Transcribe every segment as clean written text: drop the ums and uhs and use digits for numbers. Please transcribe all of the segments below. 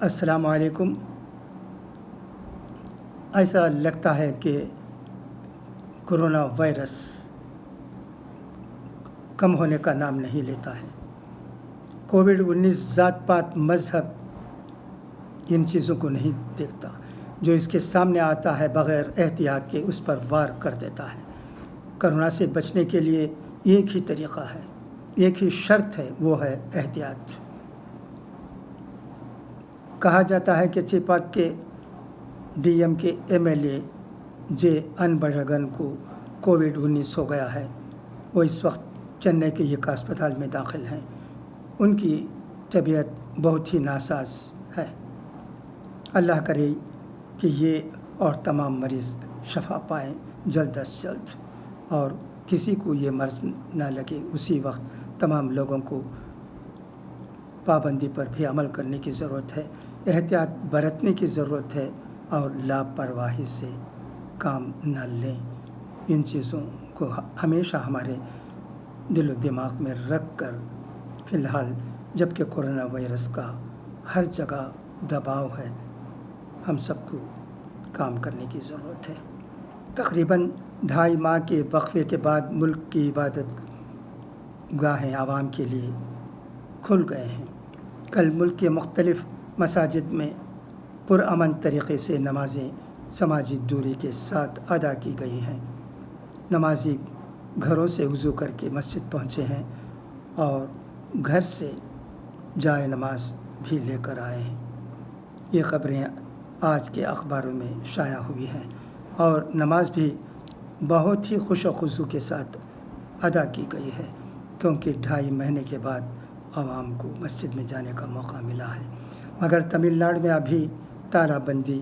अस्सलाम वालेकुम। ऐसा लगता है कि कोरोना वायरस कम होने का नाम नहीं लेता है। कोविड-19 ज़ात-पात, मज़हब इन चीज़ों को नहीं देखता। जो इसके सामने आता है बग़ैर एहतियात के उस पर वार कर देता है। कोरोना से बचने के लिए एक ही तरीक़ा है, एक ही शर्त है, वो है एहतियात। कहा जाता है कि चेपाक के डीएम के एमएलए जे अनबझगन को कोविड-19 हो गया है। वो इस वक्त चेन्नई के एक अस्पताल में दाखिल हैं। उनकी तबीयत बहुत ही नासाज है। अल्लाह करे कि ये और तमाम मरीज़ शफा पाएँ जल्द अज़ जल्द और किसी को ये मर्ज़ ना लगे। उसी वक्त तमाम लोगों को पाबंदी पर भी अमल करने की ज़रूरत है, एहतियात बरतने की ज़रूरत है और लापरवाही से काम न लें। इन चीज़ों को हमेशा हमारे दिल व दिमाग में रख कर, फ़िलहाल जबकि कोरोना वायरस का हर जगह दबाव है, हम सबको काम करने की ज़रूरत है। तकरीबन 2.5 माह के वक्फ़े के बाद मुल्क की इबादत गाहें आवाम के लिए खुल गए हैं। कल मुल्क के मुख्तलिफ़ मसाजिद में पुरअमन तरीक़े से नमाज़ें समाजी दूरी के साथ अदा की गई हैं। नमाज़ी घरों से वज़ू करके मस्जिद पहुँचे हैं और घर से जाए नमाज भी लेकर आए हैं। ये ख़बरें आज के अखबारों में शाया हुई हैं और नमाज भी बहुत ही खुश व खुशू के साथ अदा की गई है, क्योंकि 2.5 महीने के बाद आवाम को मस्जिद में जाने का मौका मिला है। मगर तमिलनाडु में अभी तालाबंदी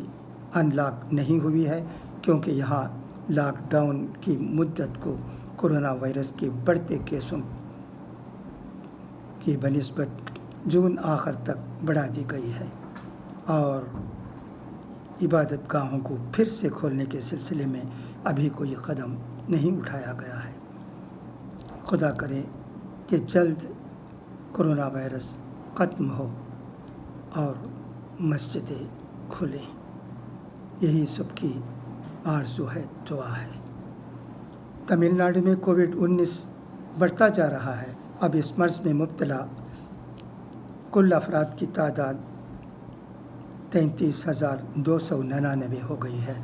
अनलॉक नहीं हुई है, क्योंकि यहाँ लॉकडाउन की मुद्दत को कोरोना वायरस के बढ़ते केसों की बनिस्बत जून आखिर तक बढ़ा दी गई है और इबादत गाहों को फिर से खोलने के सिलसिले में अभी कोई कदम नहीं उठाया गया है। खुदा करे कि जल्द कोरोना वायरस ख़त्म हो और मस्जिदें खुलें। यही सबकी आरज़ू है, दुआ है। तमिलनाडु में कोविड-19 बढ़ता जा रहा है। अब इस मर्ज़ में मुब्तला कुल अफराद की तादाद 33,299 हो गई है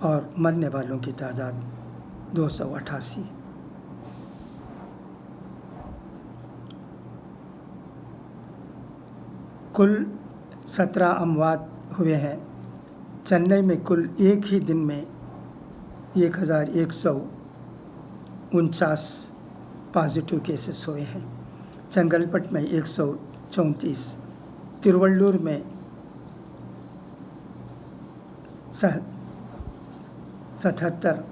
और मरने वालों की तादाद 288। कुल 17 अमवात हुए हैं। चेन्नई में कुल एक ही दिन में 1149 पॉजिटिव केसेस हुए हैं। चंगलपट में 134, तिरुवल्लुर में 77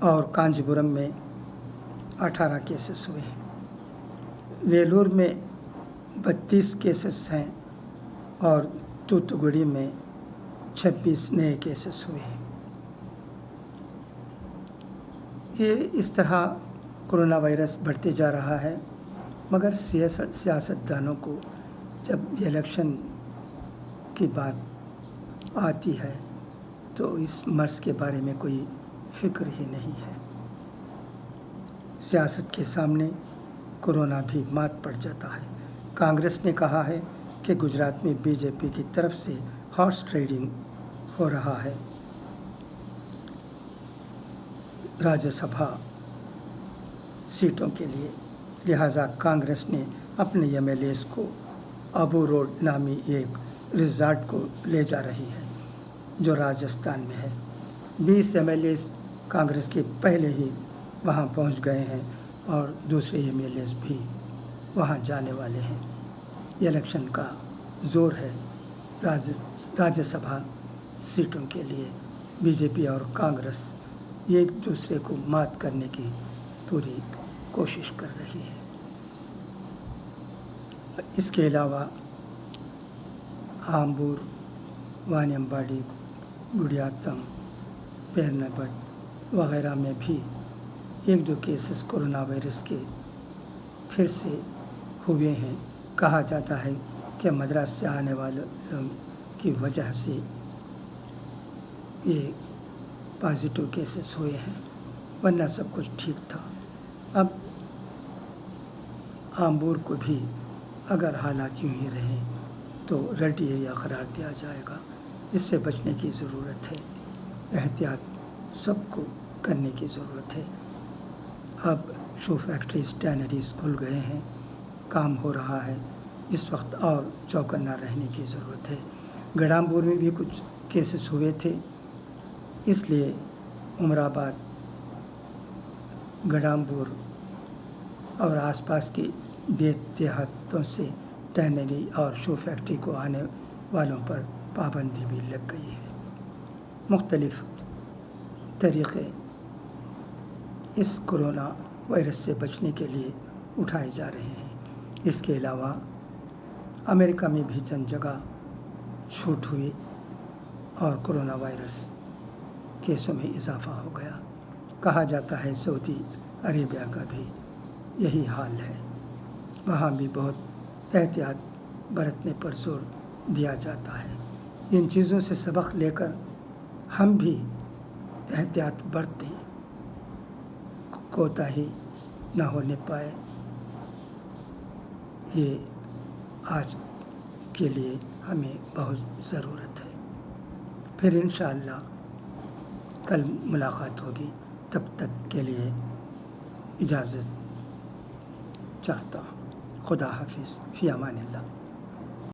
और कांजीपुरम में 18 केसेस हुए हैं। वेलूर में 32 केसेस हैं और तूतुकुड़ी में 26 नए केसेस हुए हैं। ये इस तरह कोरोना वायरस बढ़ते जा रहा है, मगर सियासतदानों को जब इलेक्शन की बात आती है तो इस मर्ज़ के बारे में कोई फ़िक्र ही नहीं है। सियासत के सामने कोरोना भी मात पड़ जाता है। कांग्रेस ने कहा है कि गुजरात में बीजेपी की तरफ से हॉर्स ट्रेडिंग हो रहा है। राज्यसभा सीटों के लिए, लिहाजा कांग्रेस ने अपने एमएलएस को अबू रोड नामी एक रिज़ॉर्ट को ले जा रही है जो राजस्थान में है। 20 एमएलएस कांग्रेस के पहले ही वहां पहुंच गए हैं और दूसरे एमएलएस भी वहां जाने वाले हैं। इलेक्शन का ज़ोर है राज्यसभा सीटों के लिए। बीजेपी और कांग्रेस एक दूसरे को मात करने की पूरी कोशिश कर रही है। इसके अलावा आम्बूर, वानियम्बाड़ी, गुड़ियातम, पेरनापट वगैरह में भी 1-2 केसेस कोरोना वायरस के फिर से हुए हैं। कहा जाता है کہ مدراس سے آنے والوں کی وجہ سے یہ پازیٹیو کیسز ہوئے ہیں، ورنہ سب کچھ ٹھیک تھا۔ اب آمبور کو بھی اگر حالات یوں ہی رہیں تو ریڈ ایریا قرار دیا جائے گا۔ اس سے بچنے کی ضرورت ہے، احتیاط سب کو کرنے کی ضرورت ہے۔ اب شو فیکٹریز، ٹینریز کھل گئے ہیں، کام ہو رہا ہے، اس وقت اور چوکنا رہنے کی ضرورت ہے۔ گڑامبور میں بھی کچھ کیسز ہوئے تھے، اس لیے عمر آباد، گڑامبور اور آس پاس کی دیہاتوں سے ٹینری اور شو فیکٹری کو آنے والوں پر پابندی بھی لگ گئی ہے۔ مختلف طریقے اس کرونا وائرس سے بچنے کے لیے اٹھائے جا رہے ہیں۔ اس کے علاوہ امریکہ میں بھی چند جگہ چھوٹ ہوئی اور کرونا وائرس کیسوں میں اضافہ ہو گیا۔ کہا جاتا ہے سعودی عربیہ کا بھی یہی حال ہے، وہاں بھی بہت احتیاط برتنے پر زور دیا جاتا ہے۔ ان چیزوں سے سبق لے کر ہم بھی احتیاط برتیں، کوتاہی نہ ہونے پائے، یہ آج کے لیے ہمیں بہت ضرورت ہے۔ پھر انشاءاللہ کل ملاقات ہوگی، تب تک کے لیے اجازت چاہتا ہوں۔ خدا حافظ، فی امان اللہ۔